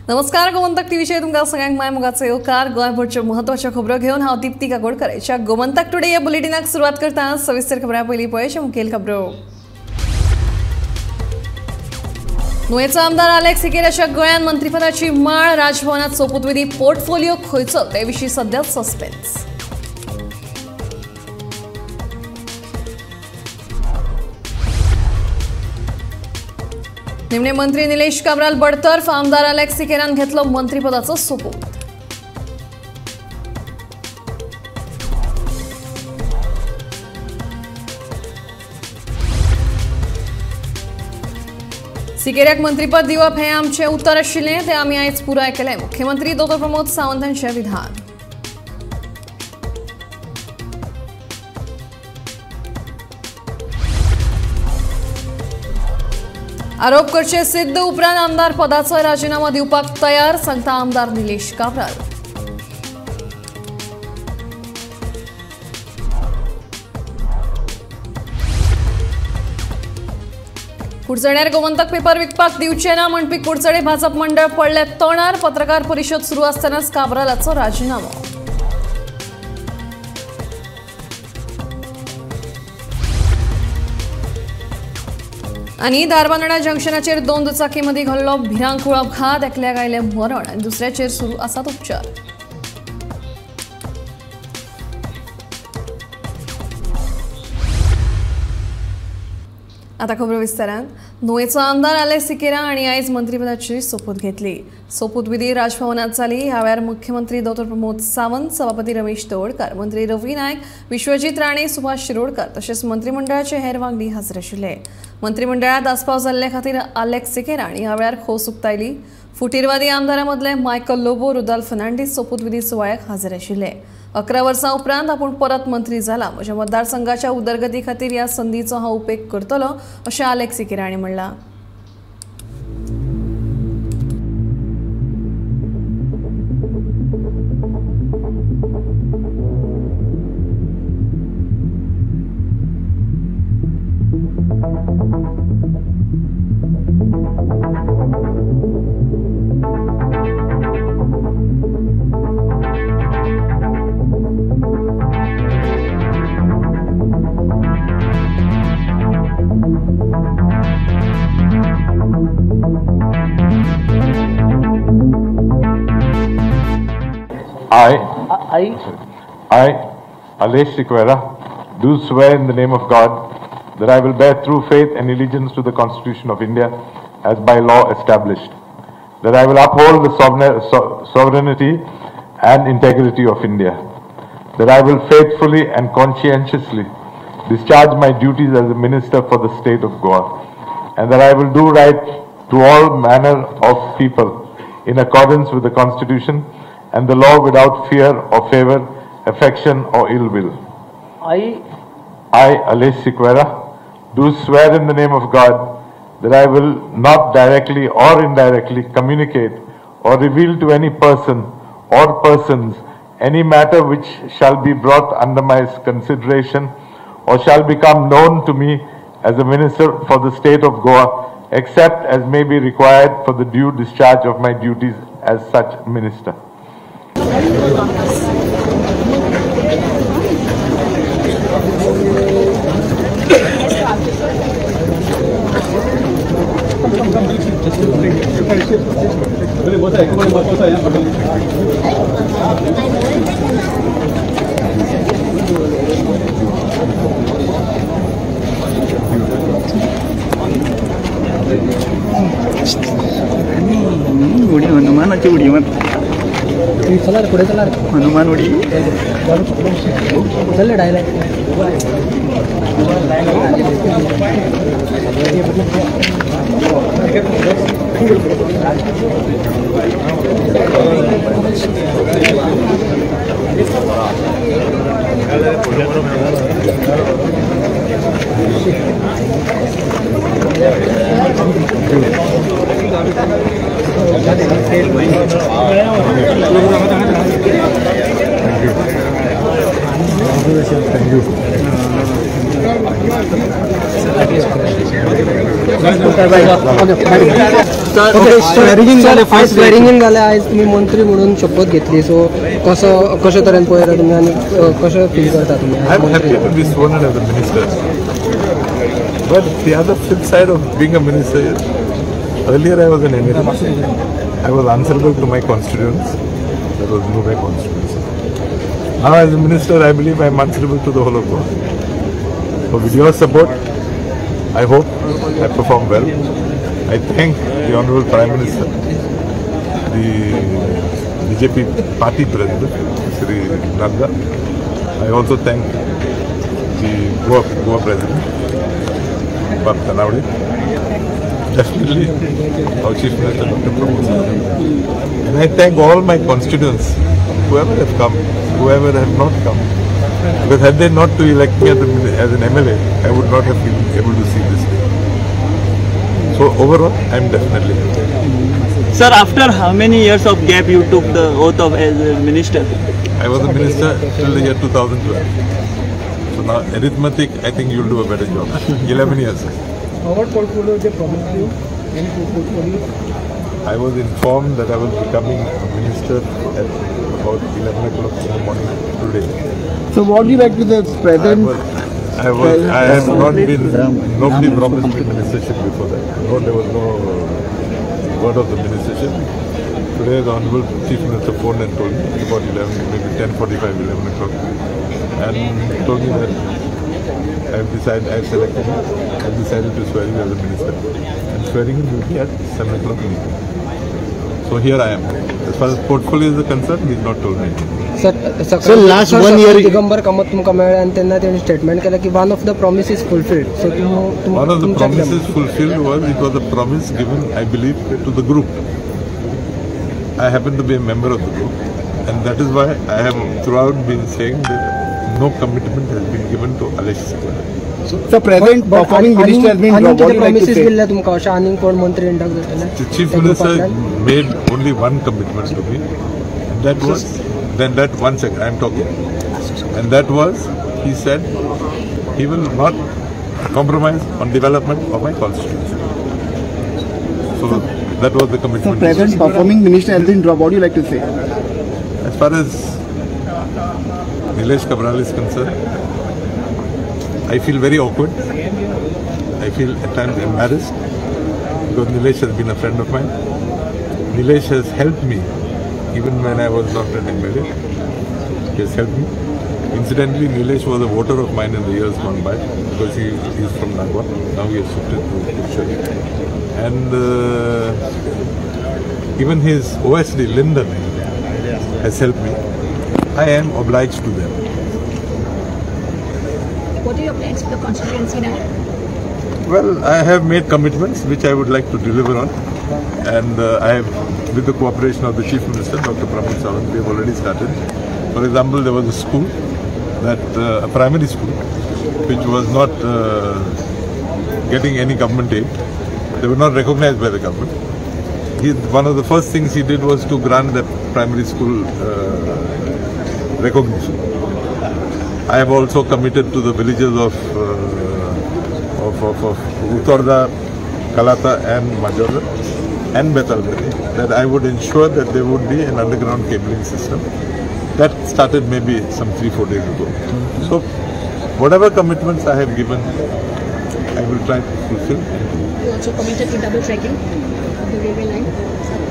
नमस्कार, गोमंतक टीव्हीचे तुमकां सगळ्यांक मायमोगाचो येवकार. गोंयभरच्यो म्हत्वाच्यो खबरो घेवन हांव दीप्ती काकोडकर. गोमंतक टुडे ह्या बुलेटिनाक सुरवात करता. सविस्तर खबरां पयलीं पळयचे मुखेल खबरो. नुयेचो आमदार अलेक्स सिकेराच्या गोंयांत मंत्रीपदाची माळ. राजभवनात सोपूतविधी. पोर्टफोलिओ खंयचो ते विशीं सध्या सस्पेन्स. निमणे मंत्री निलेश काब्राल बडतर्फ. आमदार अलेक्स सिकेरान घेतलो मंत्रीपदाचो सोपूत. सिकेराक मंत्रीपद दिवप हे आमचे उत्तर आशिल्लें, ते आमी आयज पुराय केलें. मुख्यमंत्री डॉ. प्रमोद सावंतांचें विधान. आरोप करचे सिद्ध उपरांत आमदार पदाचो राजीनामा दिवपाक तयार, सांगता आमदार निलेश काब्राल. कुडचड्यार गोमंतक पेपर विकपाक दिवचे ना म्हणपी कुडचडे भाजप मंडळ पडले तोणार. पत्रकार परिशद सुरू आसतनाच काब्रालाचो राजीनामा. आनी धारबांदोडा जंक्शनाचेर दोन दुचाकी मदीं घडलो भिरांकूळ अपघात. एकल्याक आयलें मरण आनी दुसऱ्याचेर सुरू आसात उपचार. आता खबरो विस्तारान. नुयेचो आमदार अलेक्स सिकेरा हांणी आयज मंत्रीपदाची सोपूत घेतली. सोपूत विधी राजभवनात जाली. ह्या वेळार मुख्यमंत्री डॉ. प्रमोद सावंत, सभापती रमेश तवडकार, मंत्री रवी नायक, विश्वजीत राणे, सुभाष शिरोडकर तशेंच मंत्रिमंडळाचे हेर वांगडी हाजीर आशिल्ले. मंत्रिमंडळात आस्पाव जाल्ले खातीर अलेक्स सिकेरा हांणी ह्या वेळार खोस उक्तायली. फुटीरवादी आमदारां मदले मायकल लोबो, रुदाल फर्नांडीस सोपूत विधी सुवाळ्याक हाजीर आशिल्ले. 11 वर्सां उपरांत आपूण परत मंत्री जाला. म्हज्या मतदारसंघाच्या उदरगती खातीर ह्या संदीचो हांव उपेग करतलो, अशें अलेक्स सिकेरा हांणी म्हणलां. I, Alesh Siqueira, do swear in the name of God that I will bear true faith and allegiance to the Constitution of India as by law established, that I will uphold the sovereignty and integrity of India, that I will faithfully and conscientiously discharge my duties as a minister for the state of Goa, and that I will do right to all manner of people in accordance with the Constitution and the law without fear or favor, affection or ill will. I, Alesh Siqueira, do swear in the name of God that I will not directly or indirectly communicate or reveal to any person or persons any matter which shall be brought under my consideration or shall become known to me as a minister for the state of Goa, except as may be required for the due discharge of my duties as such minister. हनुमानाची उडी मग हनुमान उडी चल direct Thank you. Swearing झाले आयज तुम्ही मंत्री म्हणून शपथ घेतली सो कशा तरेन पळयता तुम्ही आनी कशें फील करता तुम्ही I'm happy to be sworn in as a minister. But the other flip side of being a minister is, earlier I was an MLA. I was answerable to my constituents. That was my constituency. Now as a minister, I believe I am answerable to the whole of God. So with your support, I hope I perform well. I thank the Honorable Prime Minister, the BJP party president, Sri Nagda. I also thank the Goa president, Bab Tanawde. Definitely our Chief Minister, Dr. Pramod. And I thank all my constituents, whoever have come, whoever have not come. Because had they not to elect me as an MLA, I would not have been able to see this day. So overall, I am definitely happy. Sir, after how many years of gap you took the oath of as a minister? I was a minister till the year 2012. So now arithmetic, I think you'll do a better job. 11 years. What portfolio they promised you? Any portfolio? I was informed that I was becoming a minister at about 11 o'clock in the morning today. So what do you like to the present? I have not been, nobody promised me ministership before that. No, there was no word of the ministership. Today the Honorable Chief Minister phoned and told me about 11, maybe 10:45, 11 o'clock, and told me that I have selected him, I have decided to swear him as a minister. And swearing him will be at 7 o'clock in the evening. So here I am. As far as portfolio is concerned, he has not told me anything. So last 1 year Digambar Kamat तुमकां मेळ्ळें आनी तेन्ना तेणें statement केलें की one of the promises fulfilled so One of the promises fulfilled was, it was a promise given, I believe, to the group. I happen to be a member of the group, and that is why I have throughout been saying that no commitment has been given to Alesh Sekwara. So present performing minister has been dropped. What do you like to promises say? दिल्ले तुमकां अशें आनीक कोण मंत्री induct जातले The Chief Minister made only one commitment to me, and that was, one second, I am talking, and that was, he said he will not compromise on development of my constituency. So that was the So commitment. present performing minister has been dropped. What do you like to say? As far as Nilesh Cabral is concerned, I feel very awkward. I feel at times embarrassed because Nilesh has been a friend of mine. Nilesh has helped me even when I was not an MLA. He has helped me. Incidentally, Nilesh was a voter of mine in the years gone by because he is from Nagwa. Now he has shifted to Kushali. And even his OSD, Lyndon, has helped me. I am obliged to them. What are your plans for the constituency now? Well, I have made commitments which I would like to deliver on, and I have, with the cooperation of the Chief Minister, Dr. Pramod Sawant, we have already started. For example, there was a school, a primary school, which was not getting any government aid. They were not recognized by the government. One of the first things he did was to grant the primary school recognition. I have also committed to the villages of Uttarda, Kalata and Majorda and Betalgari that I would ensure that there would be an underground cabling system. That started maybe some 3-4 days ago. So whatever commitments I have given, I will try to fulfill. You also committed to double tracking of the railway line?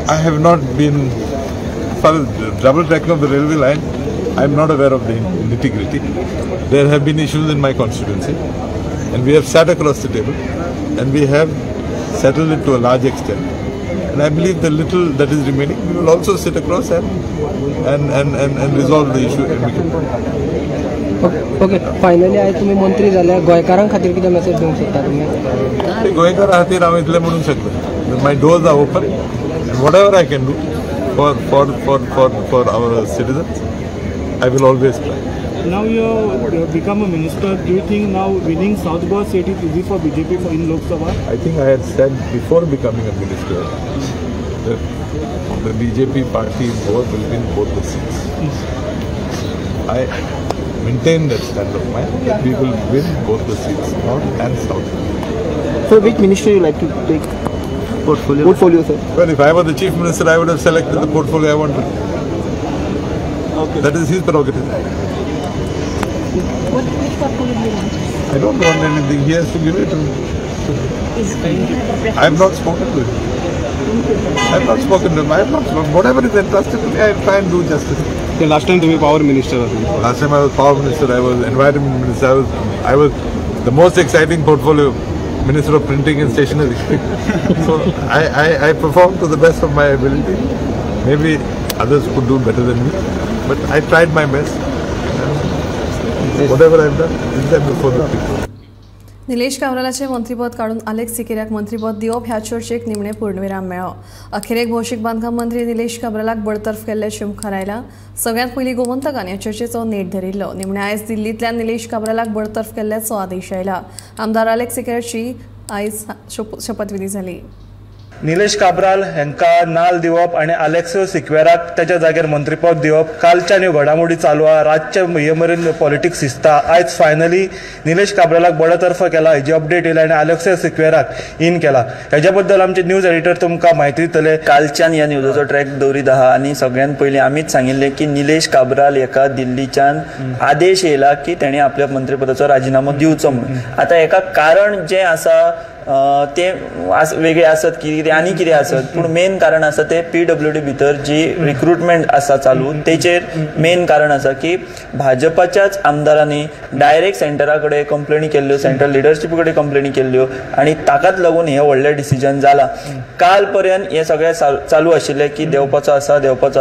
I have not been, as far as the double tracking of the railway line, I am not aware of the nitty-gritty. There have been issues in my constituency, and we have sat across the table, and we have settled it to a large extent. And I believe the little that is remaining, we will also sit across and resolve the issue amicably. Okay finally आयज तुमी मंत्री जाल्या गोंयकारां खातीर कितें message दिवंक सोदता तुमी गोंयकार खातीर हांव इतलें म्हणूंक शकता. My doors are open, and whatever I can do for our citizens, I will always try. Now you have become a minister. Do you think now winning South Goa seat is easy for BJP in Lok Sabha? I think I had said before becoming a minister that the BJP party in Goa will win both the seats. maintain that stand of mind that we will win both the seats, north and south. So which ministry you like to take? Portfolio, sir. Well, if I were the chief minister, I would have selected the portfolio I wanted. Okay. That is his prerogative. Which portfolio do you want? I don't want anything. He has to give it to me. I have not spoken to him. I have not spoken to him. I have not spoken. Whatever is entrusted to me, I try and do justice. The last time तुम्ही power minister होते. Last time I was power minister, I was environment minister, I was the most exciting portfolio minister of printing and stationery. So I performed to the best of my ability. Maybe others could do better than me, but I tried my best. Whatever I've done, is done before the people. Nilesh काब्रालाचे मंत्रीपद काढून Alex सिकेराक मंत्रीपद दिवप ह्या चर्चेक निमणे पूर्णविराम मेळ्ळो. अखेरेक भौशीक बांदकाम मंत्री निलेश काब्रालाक बडतर्फ केल्ल्याचे मुखार आयला. सगळ्यात पयलीं गोमंतकान ह्या चर्चेचो नेट धरिल्लो. निमणे आयज दिल्लींतल्यान निलेश काब्रालाक बडतर्फ केल्ल्याचो आदेश आयला. आमदार अलेक्स सिकेराची आयज शपथविधी जाली. निलेश काब्राल हांकां नाल दिवप आनी अलेक्सियो सिक्वेराक त्याच्या जाग्यार मंत्रीपद दिवप कालच्या ह्यो घडामोडी चालू आहा. रातच्या हे मेरेन पॉलिटिक्स दिसता. आयज फायनली निलेश काब्रालाक बडतर्फ केला हेजी अपडेट येयला आनी अलेक्सियो सिक्वेराक इन केला. हेज्या बद्दल आमचे न्यूज एडिटर तुमकां म्हायती दितले. कालच्यान ह्या न्यूजाचो ट्रॅक दवरीत आहा आनी सगळ्यात पयलीं आमीच सांगिल्लें की निलेश काब्राल हेका दिल्लीच्यान आदेश येयला की तेणें आपल्या मंत्रीपदाचो राजिनामो दिवचो म्हणून. आतां हेका कारण जें आसा ते वेगळे आसत कितें आनी कितें आसत पूण मेन कारण आसा ते PWD भितर जी रिक्रुटमेंट आसा चालू तेचेर मेन कारण आसा की भाजपाच्याच आमदारांनी डायरेक्ट सेंटरा कडेन कंप्लेनी केल्ल्यो, सेंट्रल लिडरशिपा कडेन कंप्लेनी केल्ल्यो आनी ताकाच लागून हें व्हडलें डिसिजन जालां. काल पर्यंत हें सगळें चालू आशिल्लें की देवपाचो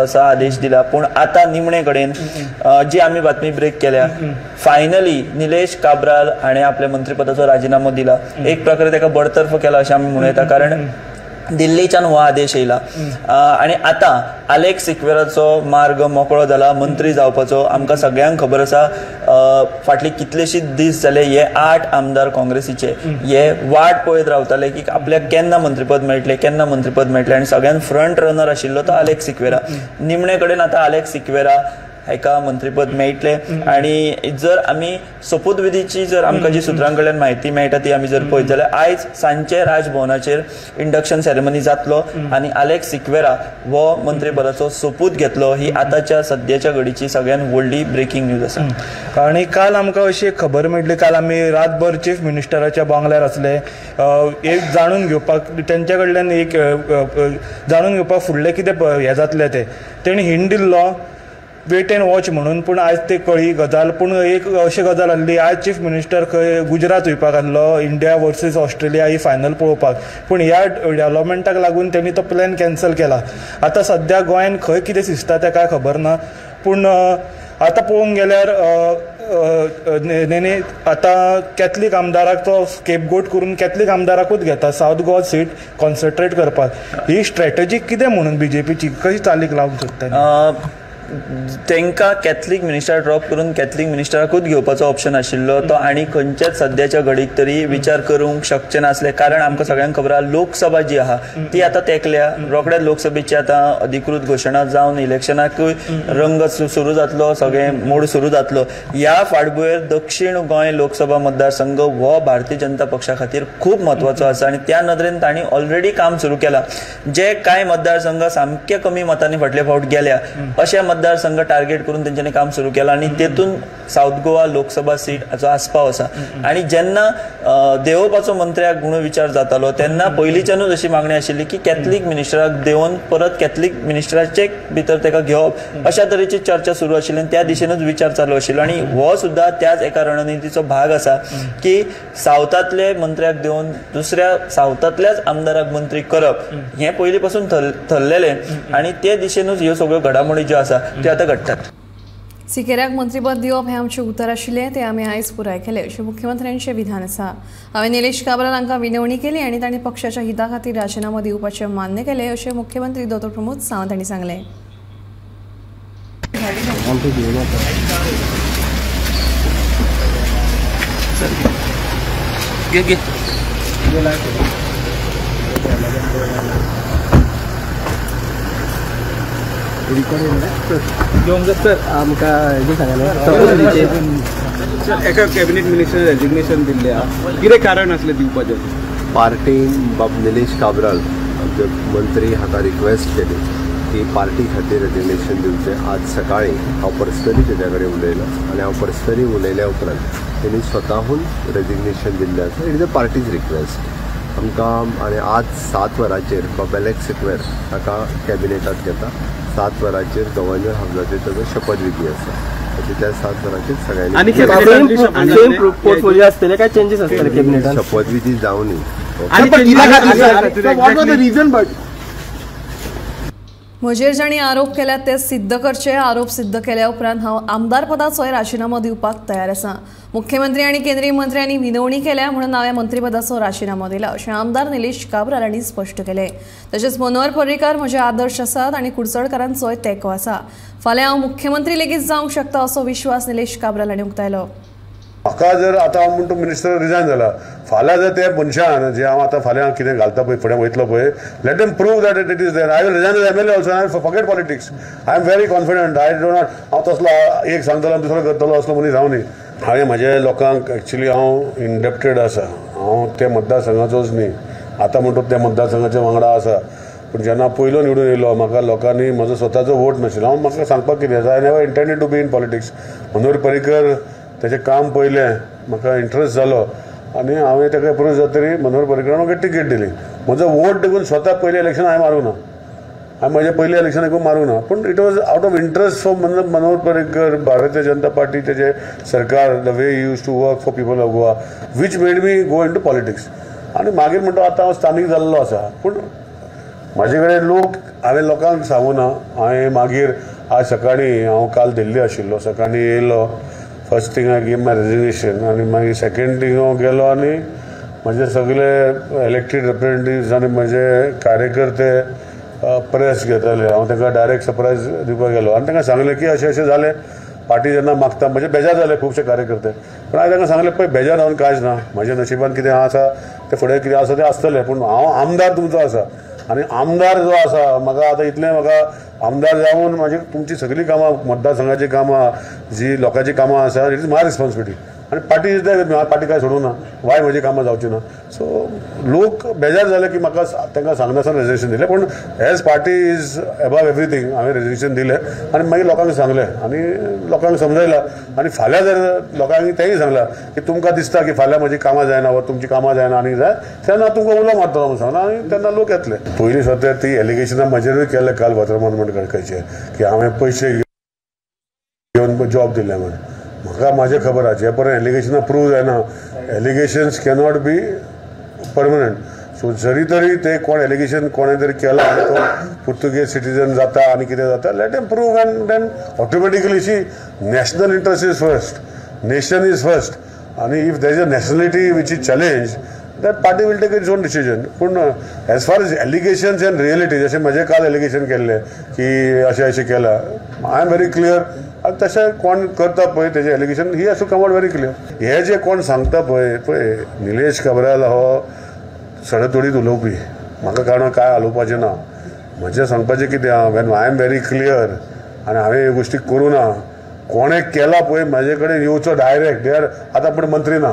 आसा आदेश दिला. पूण आतां निमणे कडेन जी आमी बातमी ब्रेक केल्या फायनली निलेश काब्राल हाणें आपल्या मंत्रीपदाचो राजिनामो दिला. एक प्रकारे ताका बडतर्फ केला अशें आमी म्हणूं येता कारण दिल्लीच्यान हो आदेश येयला आनी आतां अलेक्स सिक्वेराचो मार्ग मोकळो जाला मंत्री जावपाचो. आमकां सगळ्यांक खबर आसा फाटली कितलेशीच दीस जाले हे 8 आमदार काँग्रेसीचे हे वाट पळयत रावताले की आपल्याक केन्ना मंत्रीपद मेळटलें आनी सगळ्यान फ्रंट रनर आशिल्लो तो अलेक्स सिक्वेरा. निमणे कडेन आतां अलेक्स सिक्वेरा हेका मंत्रीपद मेळटलें आनी जर आमी सोपूतविधीची जर आमकां जी सुत्रां कडल्यान म्हायती मेळटा ती आमी जर पळयत जाल्यार आयज सांजचे राजभवनाचेर इंडक्शन सेरेमनी जातलो आनी अलेक्स सिक्वेरा हो मंत्रीपदाचो सोपूत घेतलो. ही आतांच्या सद्याच्या घडीची सगळ्यान व्हडली ब्रेकिंग न्यूज आसा. आणि काल आमकां अशी एक खबर मेळटली. काल आमी रातभर चीफ मिनिस्टराच्या बंगल्यार आसले. एक जाणून घेवपाक तेंच्या कडल्यान एक जाणून घेवपाक फुडलें कितें हें जातलें तें तेणी हिंट दिल्लो वेट एंड वॉच म्हणून. पूण आयज ते कळ्ळी गजाल. पूण एक अशी गजाल आसली आयज चीफ मिनिस्टर खंय गुजरात वयपाक आसलो इंडिया वर्सीस ऑस्ट्रेलिया ही फायनल पळोवपाक. पूण ह्या डेव्हलपमेंटाक लागून तेणी तो प्लॅन कॅन्सल केला. आतां सद्या गोंयान खंय कितें शिजता तें कांय खबर ना. पूण आतां पळोवंक गेल्यार आतां कॅथलीक आमदाराक तो स्केपगोट करून कॅथलीक आमदाराकूच घेता सावथ गोवा सीट कॉन्सन्ट्रेट करपाक. ही स्ट्रॅटजी कितें म्हणून BJPची कशी चालीक लावंक सोदता? तांकां कॅथलीक मिनिस्टर ड्रॉप करून कॅथलीक मिनिस्टराकूच घेवपाचो ऑप्शन आशिल्लो तो आनी खंयच्याच सद्याच्या घडीक तरी विचार करूंक शकचे नासले. कारण आमकां सगळ्यांक खबर आहा लोकसभा जी आहा ती आतां तेंकल्या. रोखडेच लोकसभेची आतां अधिकृत घोशणा जावन इलेक्शनाकूय रंग सुरू जातलो, सगळें मोड सुरू जातलो. ह्या फाटभुंयेर दक्षिण गोंय लोकसभा मतदारसंघ हो भारतीय जनता पक्षा खातीर खूब म्हत्वाचो आसा आनी त्या नदरेन तांणी ऑलरेडी काम सुरू केलां. जे कांय मतदारसंघ सामके कमी मतांनी फाटले फावट गेल्या अशा मतदारसंघ टार्गेट करून तेंच्यांनी काम सुरू केलां आनी तेतून सावथ गोवा लोकसभा सीट हाचो आस्पाव आसा. आनी जेन्ना देंवोवपाचो मंत्र्याक गुण विचार जातालो तेन्ना पयलींच्यानूच अशी मागणी आशिल्ली की कॅथलीक मिनिस्टराक देंवन परत कॅथलीक मिनिस्टराचे भितर ताका घेवप अशा तरेची चर्चा सुरू आशिल्ली आनी त्या दिशेनूच विचार चालू आशिल्लो. आनी हो सुद्दां त्याच एका रणनितीचो भाग आसा की सावथांतले मंत्र्याक देंवन दुसऱ्या सावथांतल्याच आमदाराक मंत्री करप हें पयलीं पासून थरलेलें आनी ते दिशेनूच ह्यो सगळ्यो घडामोडी ज्यो आसा त्यो आतां घडटात. सिकेराक मंत्रीपद दिवप हे आमचे उतर आशिल्ले ते आमी आयज पुराय केले अशें मुख्यमंत्र्यांचें विधान आसा. हांवें निलेश काब्राल हांकां विनवणी केली आनी तांणी पक्षाच्या हिता खातीर राजिनामो दिवपाचें मान्य केलें अशें मुख्यमंत्री दोतोर प्रमोद सावंत हांणी सांगलें. सर आमकां हेजें सांगलें एका कॅबिनेट मिनिस्टर रेजिग्नेशन दिल्लें आहा कितें कारण आसलें दिवपाचें पार्टीन बाब निलेश काब्राल आमचे मंत्री हाका रिक्वेस्ट केली की पार्टी खातीर रेजिग्नेशन दिवचें आज सकाळीं हांव पर्सनली तेज्या कडेन उलयलो आनी हांव पर्सनली उलयल्या उपरांत तेणी स्वताहून रेजिग्नेशन दिल्लें आसा it is a parties request आमकां आनी आज 7 वरांचेर बेलेक सिक्वेर ताका कॅबिनेटांत घेता 7 वरांचेर गव्हर्नर हावजाचेर ताजो शपथविधी आसा त्या 7 वरांचेर सगळ्यांनी पोर्टफोलियो आसतले काय चेंजीस आसतले कॅबिनेटान शपथविधी जावनी म्हजेर जाणी आरोप केल्यात ते सिद्ध करचे आरोप सिद्ध केल्या उपरांत हांव आमदार पदाचोय राजिनामो दिवपाक तयार आसा मुख्यमंत्री आनी केंद्रीय मंत्र्यांनी विनवणी केल्या म्हणून हांवें मंत्रीपदाचो राजिनामो दिला अशें आमदार निलेश काब्राल हांणी स्पश्ट केलें तशेंच मनोहर पर्रीकार म्हजे आदर्श आसात आनी कुडचडकारांचोय तेंको आसा फाल्यां हांव मुख्यमंत्री लेगीत जावंक शकता असो विश्वास निलेश काब्राल हांणी उक्तायलो म्हाका जर आतां हांव म्हणटा मिनिस्टर रिजायन जाला फाल्यां जर ते मनशान जे हांव आतां फाल्यां कितें घालता पळय फुडें वयतलो पळय let them prove that it is there I will resign as MLA also I forget politics I am very confident I don't not हांव तसलो एक सांगतलो आनी दुसरो करतलो असलो मनीस हांव न्ही हांवें म्हाज्या लोकांक एक्चुली हांव इंडेप्टेड आसा हांव ते मतदारसंघाचोच न्ही आतां म्हणटा त्या मतदारसंघाच्या वांगडा आसा पूण जेन्ना पयलो निवडून येयलो म्हाका लोकांनी म्हजो स्वताचो वोट नाशिल्लो हांव म्हाका सांगपाक कितें आसा I never intended to be in politics Manohar Parrikar तेजें काम पयलें म्हाका इंट्रस्ट जालो आनी हांवें ताका अप्रोच जातरी मनोहर पर्रीकरान म्हाका टिकेट दिली म्हजो वोट देखून स्वता पयलें इलेक्शन हांवें मारूं ना हांवें म्हाजें पयलें इलेक्शन देखून मारूं ना पूण it was out of interest for Manohar Parrikar Bharatiya Janata party तेजें सरकार the way used to work for people of Goa which made me go into politics आनी मागीर म्हणटा आतां हांव स्थानीक जाल्लो आसा पूण म्हाजे कडेन लोक हांवें लोकांक सांगूं ना हांवें मागीर आज सकाळीं हांव काल दिल्ली आशिल्लो सकाळीं येयलो first thing I give my resignation आनी मागीर सेकेंड थिंग हांव गेलो आनी म्हजे सगळे इलेक्टेड रिप्रेझेंटेटिव्स आनी म्हजे कार्यकर्ते प्रेस घेताले हांव तांकां डायरेक्ट सरप्रायज दिवपाक गेलो आनी तांकां सांगलें की अशें अशें जालें पार्टी जेन्ना मागता म्हणजे बेजार जाले खुबशे कार्यकर्ते पूण हांवें तांकां सांगलें पळय बेजार जावन कांयच ना म्हज्या नशिबान कितें आसा तें फुडें कितें आसा तें आसतलें पूण हांव आमदार तुमचो आसा आनी आमदार जो आसा म्हाका आतां इतलें म्हाका आमदार जावन म्हाजी तुमची सगळीं कामां मतदारसंघाची कामां जी लोकांची कामां आसा इट इज माय रिस्पॉन्सिबिलिटी आनी पार्टी इज दॅट हांव पार्टी कांय सोडूं ना वाय म्हजी कामां जावची ना सो लोक बेजार जाले की म्हाका तांकां सांगनासतना रेजिग्नेशन दिलें पूण as party is above everything हांवें रेजिग्नेशन दिलें आनी मागीर लोकांक सांगलें आनी लोकांक समजयलां आनी फाल्यां जर लोकांनी तेंय सांगलां की तुमकां दिसता की फाल्यां म्हजी कामां जायना वा तुमची कामां जायना आनी जाय तेन्ना तुमकां उलो मारतलो म्हणून सांगलां आनी तेन्ना लोक येतले पयलीं सद्या ती एलिगेशनां म्हजेरूय केलें काल वर्तमान खडकाचे की हांवें पयशे घेवन जॉब दिले म्हणून म्हाका म्हाजें खबर आहा जे पर्यंत एलिगेशनां प्रूव जायना allegations cannot be permanent so जरी तरी ते कोण एलिगेशन कोणें तरी केला आनी तो पुर्तुगेज सिटीजन जाता आनी कितें जाता late M prove end then automatically she national interest is first nation is first आनी if there is a nationality which is challenge that party will take its own decision. पूण as far as allegations and reality जशें म्हजें काल allegation केल्लें की अशें अशें केलां आय एम व्हेरी क्लियर आनी तशें कोण करता पळय तेजें allegation he has to come out very clear हे जे कोण सांगता पळय निलेश काब्राल हो सडतोडीत उलोवपी म्हाका काणो काय हालोवपाचें ना म्हजें सांगपाचें कितें आहा when I am very clear आनी हांवें ह्यो गोश्टी करूं ना कोणें केला पळय म्हाजे कडेन येवचो डायरेक्ट दे आर आतां पूण मंत्री ना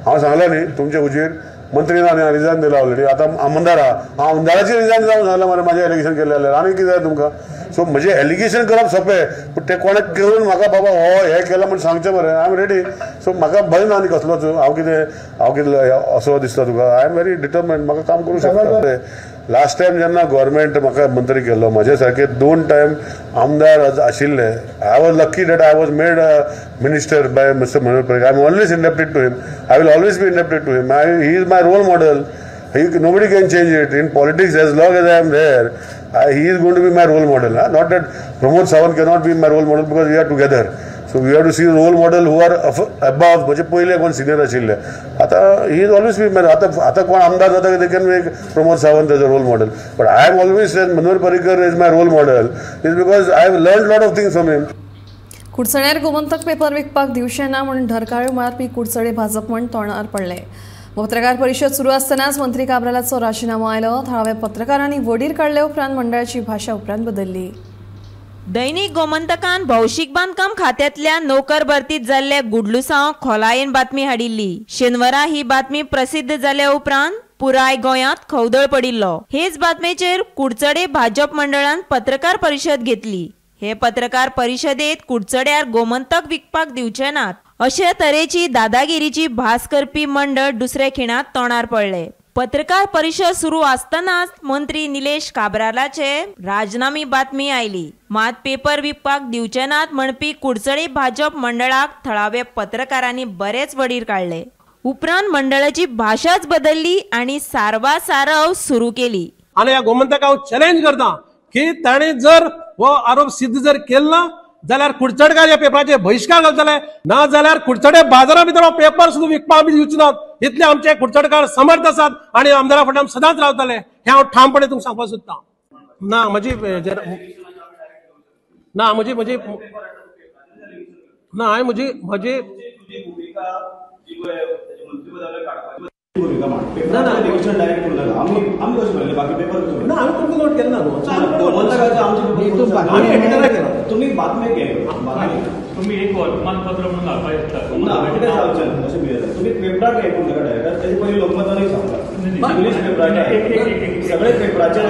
हांव सांगलें न्ही तुमचे हुजीर मंत्री ना न्ही रिजायन दिला ऑलरेडी आतां आमदार आहा हांव आमदाराचें रिजायन जावन सांगलें मरे म्हाजें एलिगेशन केलें जाल्यार आनी कितें जाय तुमकां सो म्हजें एलिगेशन करप सोंपें पूण तें कोणें करून म्हाका बाबा हो हें केलां म्हण सांगचें मरे आय एम रेडी सो म्हाका भंय ना न्ही कसलोच हांव कितें असो दिसता तुका आय एम व्हेरी डिटर्मंड म्हाका काम करूंक शकता लास्ट टायम जेन्ना गव्हर्मेंट म्हाका मंत्री केल्लो म्हजे सारके 2 टायम आमदार आशिल्ले I was lucky that I was made minister by mister Manohar Parrikar I am always indebted to him I will always be indebted to him he is my role model nobody can change it in politics as long as I am there he is going to be my role model not that Pramod Sawant cannot be my role model because we are together so we have to see role model who are above म्हणजे पहिले कोण senior आशिल्ले आता he is always be आता कोण आमदार जाता they can make Pramod Sawant as a role model but I am always said Manohar Parrikar is my role model is because I have learned lot of things from him कुडचड्यार Gomantak paper विकपाक दिवचे ना म्हणून ढरकाळ्यो मारपी कुडचडे भाजप म्हण तोंडार पडले पत्रकार परिषद सुरू असतानाच मंत्री काब्रालाचो राजीनामो आयलो थळाव्या पत्रकारांनी वडीर काडले उपरांत मंडळाची भाशा उपरांत बदलली दैनिक गोमंतकान भौशीक बांदकाम खात्यांतल्या नोकर भरतीत जाल्ले गुडलुसांव खोलायेन बातमी हाडिल्ली। शेनवारा ही बातमी प्रसिद्ध जाल्या उपरांत पुराय गोंयांत खवदळ पडिल्लो। हेच बातमेचेर कुडचडे भाजप मंडळान पत्रकार परिशद घेतली। हे पत्रकार परिशदेत कुडचड्यार गोमंतक विकपाक दिवचे नात अशे तरेची दादागिरीची भास करपी मंडळ दुसरे खिणात तोंडार पडले। पत्रकार परिषद सुरू आसतनाच मंत्री निलेश काब्रालाचे राजनामी बातमी आयली। मात पेपर विकपाक दिवचे नात म्हणपी कुडचडे भाजप मंडळाक थळावे पत्रकारांनी बरेच वडीर काढले। उपरांत मंडळाची भाषाच बदलली आणि सारवासारव सुरू केली। आणि या गोमंतक हांव चॅलेंज करता की ताणे जर हो आरोप सिद्ध जर केलो जाल्यार कुडचडकार ह्या पेपराचे बहिष्कार घालतले, ना जाल्यार कुडचडे बाजारा भितर हो पेपर सुद्दां विकपाक आमी दिवचे नात। इतले आमचे कुडचडकार समर्थ आसात आणि आमदारा फाटल्यान सदांच रावतले हे हांव ठामपणे तुमकां सांगपाक सोदतां। ना म्हजी ना म्हजी म्हजी ना हांवें म्हजी तुम्ही बातमी तुम्ही एक वर्तमानपत्र म्हणून घालपाक येता तुम्ही पेपराक ऐकून नाका त्याचे पयलीं लोकमतानूय सांगता इंग्लीश पेपराचे सगळे पेपराचेर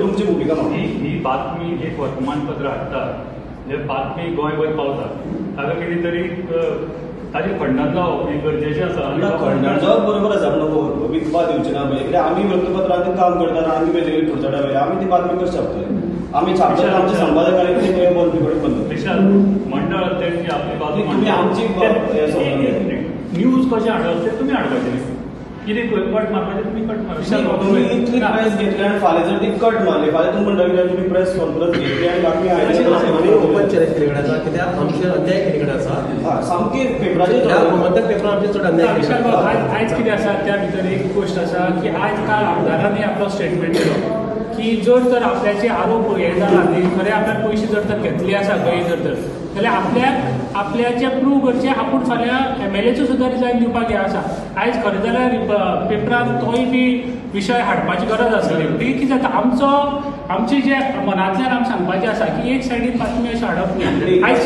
तुमची भूमिका ही बातमी एक वर्तमानपत्र हाडटा हे बातमी गोंयभर पावता ताका कितें तरी ताजे खंडांत जावप हे गरजेचें आसा। खंडांत जावप बरोबर आसा पूण विकपा दिवचे ना म्हणजे कित्याक आमी वृत्तपत्रांत काम करतना आमी वेगवेगळी कुडचड्या वयले आमी ती बातमी कशी छापतले आमी छापतले आमच्या संपादकांनी कितें बंद करून मंडळ अध्यक्ष आपली बाजू तुमी आमची न्यूज कशें हाडप तें तुमी हाडपाचें कितें कट मारपाचें तुमी कट मारप तुमी इतली प्रेस घेतली आनी फाल्यां जर ती कट मारली फाल्यां तुमी म्हणटा कित्याक तुमी प्रेस कॉन्फरन्स घेतली आनी बातमी आयली ओपन चॅलेंज केले कडेन आसा कित्याक आमचे अन्याय केले कडेन आसा सामके पेपराचेर गोमंतक पेपरार आमचे चड अन्याय आयज कितें आसा त्या भितर एक गोश्ट आसा की आयज काल आमदारांनी आपलो स्टेटमेंट दिलो की जर तर आपल्याचे आरोप हे जाला न्ही खरे आपल्याक पयशे जर तर घेतले आसा गय जर तर जाल्यार आपल्याचे प्रूव करचे आपूण फाल्यां MLAचो सुद्दां रिजायन दिवपाक हे आसा। आयज खरें जाल्यार पेपरान तोय बी विशय हाडपाची गरज आसली म्हणटकीर कितें जाता आमचे जे मनांतल्यान आमी सांगपाचें आसा की एक सायडीन बातमी अशी हाडप न्ही। आयज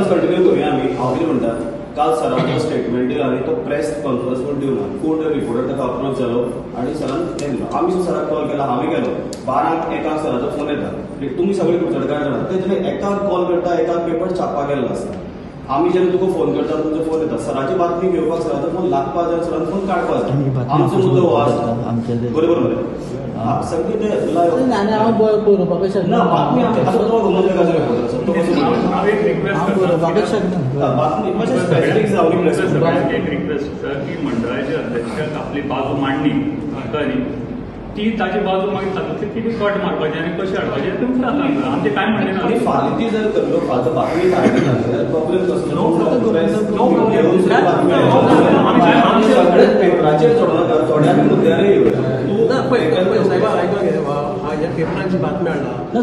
कंटिन्यू करूया आमी हांव कितें म्हणटा काल सरांचो स्टेटमेंट दिला आनी तो प्रेस कॉन्फरन्स पण दिवना कोण रिपोर्टर ताका अप्रोच जालो आनी सरान तें दिलो आमी सराक कॉल केला हांवें केलो 12 एकाक सराचो फोन येता तुमी सगळे कुडचडकार जाणा ते एकाक कॉल करता एकाक पेपर छापपाक गेल्लो आसता आमी जेन्ना तुका फोन करता तुमचो फोन येता सराची बातमी घेवपाक सराचो फोन लागपाक जाय सरान फोन काडपाक जाय आमचो मुद्दो हो आसता बरोबर मरे सगळे ते ना बातमी आतां तो गोमंतकाचो रिपोर्टर आसा तो हांव एक रिक्वेस्ट बातमी मातशें स्पेसिफीक जावनी प्रेस एक रिक्वेस्ट सर की मंडळाचे अध्यक्षाक आपली बाजू मांडली न्ही ती ताची बाजू मागीर तातूंतली कितें कट मारपाचें आनी कशें हाडपाचें तुमकां सांगता आनी तें कांय म्हणलें ना आनी फाल्यां ती जर करलो फाल्यां बातमी धाडली जाल्यार प्रॉब्लेम कसो आमी सगळे पेपराचेर सोडनाका थोड्या मुद्द्यारय ना पळय सायबा आयको घे ह्या पेपरांची बातमी हाडला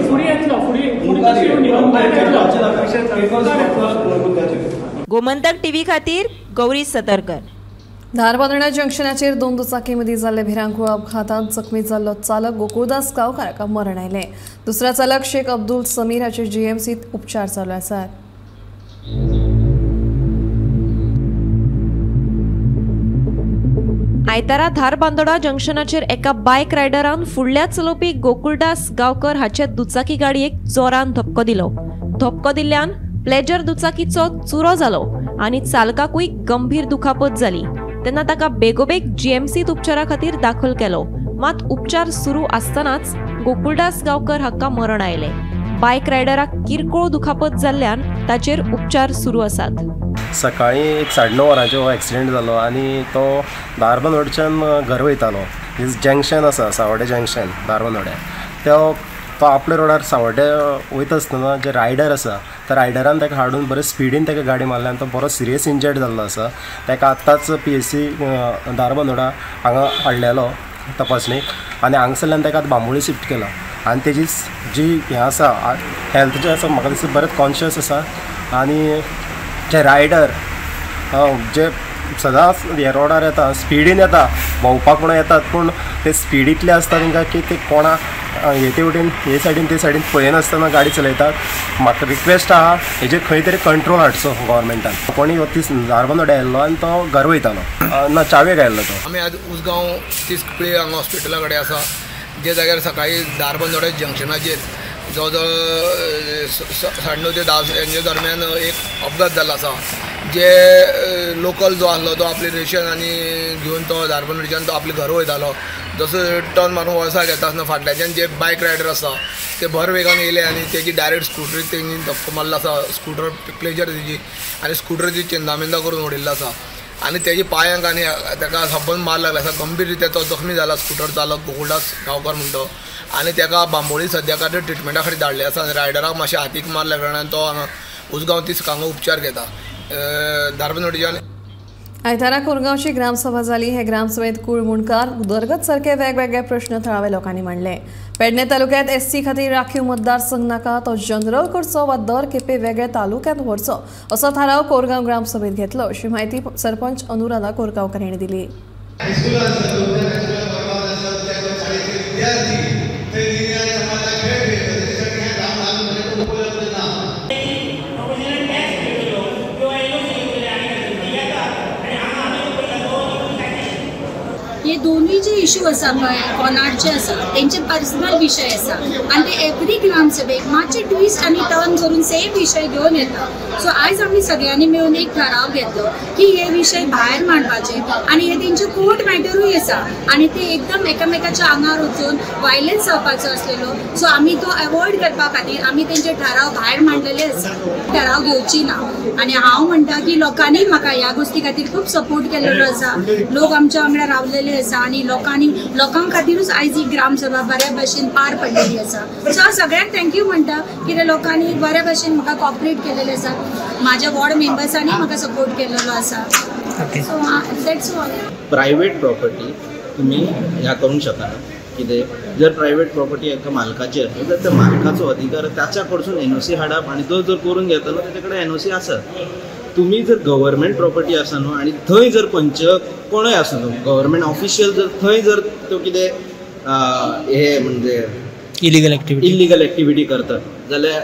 फुडें येतलो गोमंतक टीव्ही खातीर गौरी सतरकर। धार बांदोड्या जंक्शनाचेर 2 दुचाकी मदीं जाल्ले भिरांकूळ अपघातांत जखमी जाल्लो चालक गोकुळदास गांवकार हाका मरण आयलें। दुसरा चालक शेख अब्दुल समीर हाचे GMCत उपचार चालू आसात। आयतारा धार बांदोडा जंक्शनाचेर एका बायक रायडरान फुडल्या चलोवपी गोकुळदास गांवकर हाचे दुचाकी गाडयेक जोरान धपको दिलो। धपको दिल्ल्यान प्लेजर दुचाकीचो चुरो जालो आनी चालकाकूय गंभीर दुखापत जाली। तेन्ना ताका बेगोबेग GMCत उपचारा खातीर दाखल केलो, मात उपचार सुरू आसतनाच गोकुळदास गांवकर हाका मरण आयलें। बायक रायडराक किरकोळ दुखापत जाल्ल्यान ताचेर उपचार सुरू आसात। सकाळी एक 9:30 वरांचेर हो एक्सिडेंट जालो आनी तो धारबांदोडच्यान घर वयतालो। जंक्शन आसा सावड्डे जंक्शन धारबांदोड्या तो आपल्या रोडार सावड्डे वयता आसतना जे रायडर आसा त्या रायडरान ताका हाडून बरें स्पिडीन ताका गाडी मारल्यान तो बरो सिरियस इंजर्ड जाल्लो आसा। ताका आत्ताच PSC धारबांदोडा हांगा हाडलेलो तपासणीक आनी हांगसरल्यान ताका आतां बांबोळी शिफ्ट केला आनी तेजी जी हें आसा हेल्थ जें आसा म्हाका दिसता बरें कॉन्शियस आसा। आनी जे रायडर जे सदांच हे रोडार येता स्पिडीन येता भोंवपाक म्हणून येतात पूण ते स्पीड इतले आसता तांकां की ते कोणा हे वटेन हे सायडीन ते सायडीन पळयनासतना गाडी चलयतात. म्हाका रिक्वेस्ट आहा हेजेर खंय तरी कंट्रोल हाडचो गव्हर्मेंटान. कोणी तीस धारबांदोड्या आयल्लो आनी तो घर वयतालो ना चावेक आयल्लो तो. आमी आज उसगांव तिसकळी हांगा हॉस्पिटला कडेन आसा, जे जाग्यार सकाळी धारबांदोड्या जंक्शनाचेर जवळ जवळ 9:30 ते 10 दरम्यान एक अपघात जाला आसा. जे लोकल जो आसलो तो आपली रेशन आनी घेवन तो धारबांदोड्याच्यान तो आपले घर वयतालो. जसो टर्न मारून वर्साक येता आसतना फाटल्याच्यान जे बायक रायडर आसा ते भर वेगान येयले आनी तेजी डायरेक्ट स्कुटरीक तेणी धक्को मारलो आसा. स्कुटर प्लेजर तेजी आनी स्कुटरची चिंदामिंदा करून उडयल्लो आसा आनी तेजी पांयांक आनी ताका सबंद मार लागला आसा. गंभीर रित्या तो जखमी जाला स्कुटर चालक गोकुळदास गांवकार म्हणटो आनी ताका बांबोळी सद्या खातीर ट्रिटमेंटा खातीर धाडले आसा. आनी रायडराक मातशें हातीक मारल्या कारणान तो हांगा उसगांव तिसक हांगा उपचार घेता. धारबांदोड्याच्यान आयतारा कोरगांवची ग्रामसभा जाली. हे ग्रामसभेत कूळ मुणकार उदरगत सारखे वेगवेगळे प्रश्न थळाव्या लोकांनी मांडले. पेडणे तालुक्यात एससी खातीर राखीव मतदारसंघ नाका तो जनरल करचो वा दर खेपे वेगळ्या तालुक्यांत व्हरचो असो थाराव कोरगांव ग्रामसभेत घेतलो अशी माहिती सरपंच अनुराधा कोरगांवकर हांणी दिली. हे दोन्ही जे इश्यू आसा पळय कोणाचे आसा तेंचे पर्सनल विशय आसा आनी ते एवरी ग्रामसभेक मातशे ट्विस्ट आनी टर्न करून सेम विशय घेवन येता. सो आयज आमी सगळ्यांनी मेळून एक ठराव घेतलो की हे विशय भायर मांडपाचे आनी हे तेंचे कोर्ट मॅटरूय आसा आनी ते एकदम एकामेकाच्या आंगार वचून वायलन्स जावपाचो आसलेलो. सो आमी तो अवॉयड करपा खातीर आमी तेंचे ठराव भायर मांडलेले आसा. ठराव घेवची ना आनी हांव म्हणटा की लोकांनी म्हाका ह्या गोष्टी खातीर खूब सपोर्ट केल्लो आसा. लोक आमच्या वांगडा रावलेले आसा आनी लोकां खातीरूच आयज ही ग्रामसभा बऱ्या भशेन पार पडलेली आसा. सो हांव सगळ्यांक थँक्यू म्हणटा कित्याक लोकांनी बऱ्या भशेन म्हाका कॉपरेट केलेले आसा. म्हाज्या वॉर्ड मेंबर्सांनी म्हाका सपोर्ट केलेलो आसा. So that's all. Private property तुम्ही ह्या करूंक शकना. कितें जर प्रायवेट प्रॉपर्टी एका मालकाची आसली तर त्या मालकाचो अधिकार त्याच्या कडसून एनओसी हाडप आनी तो जर करून घेतलो तेजे कडेन एनओसी आसा. तुम्ही जर गव्हर्मेंट प्रॉपर्टी आसा न्हू आनी थंय जर पंच कोणूय आसा न्हू गव्हर्मेंट ऑफिशियल जर थंय जर तो कितें हे म्हणजे इलिगल एक्टिविटी करतात जाल्यार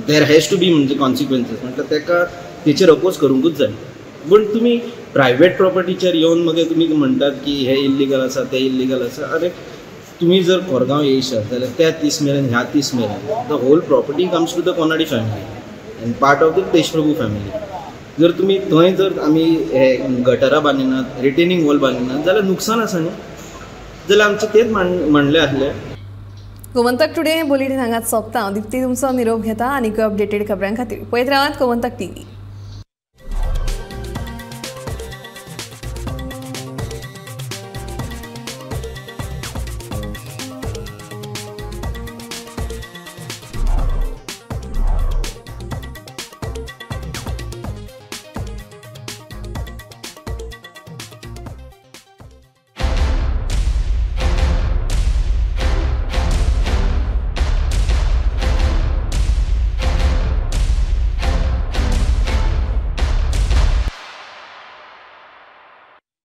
देर हॅज टू बी म्हणजे कॉन्सिक्वेन्सीस. म्हटल्यार तेका तेचेर अपोज करूंकूच जाय. पूण तुमी प्रायवेट प्रॉपर्टीचेर येवन मागीर तुमी म्हणटात की हे इल्लिगल आसा ते इल्लिगल आसा. अरे तुमी जर कोरगांव येयशात जाल्यार त्या तीस मेरेन ह्या तीस मेरेन the whole property comes to the Konadi family and part of the Deshprabhu family. जर तुमी थंय जर आमी हे गटरां बांदिनात रिटेनिंग वॉल बांदिनात जाल्यार नुकसान आसा न्ही. जाल्यार आमचें तेच म्हणलें आहलें. गोमंतक टुडे हे बुलेटिन हांगाच सोंपता. दिप्ती तुमचो निरोप घेता आनी अपडेटेड खबरां खातीर पळयत रावात गोमंतक TV.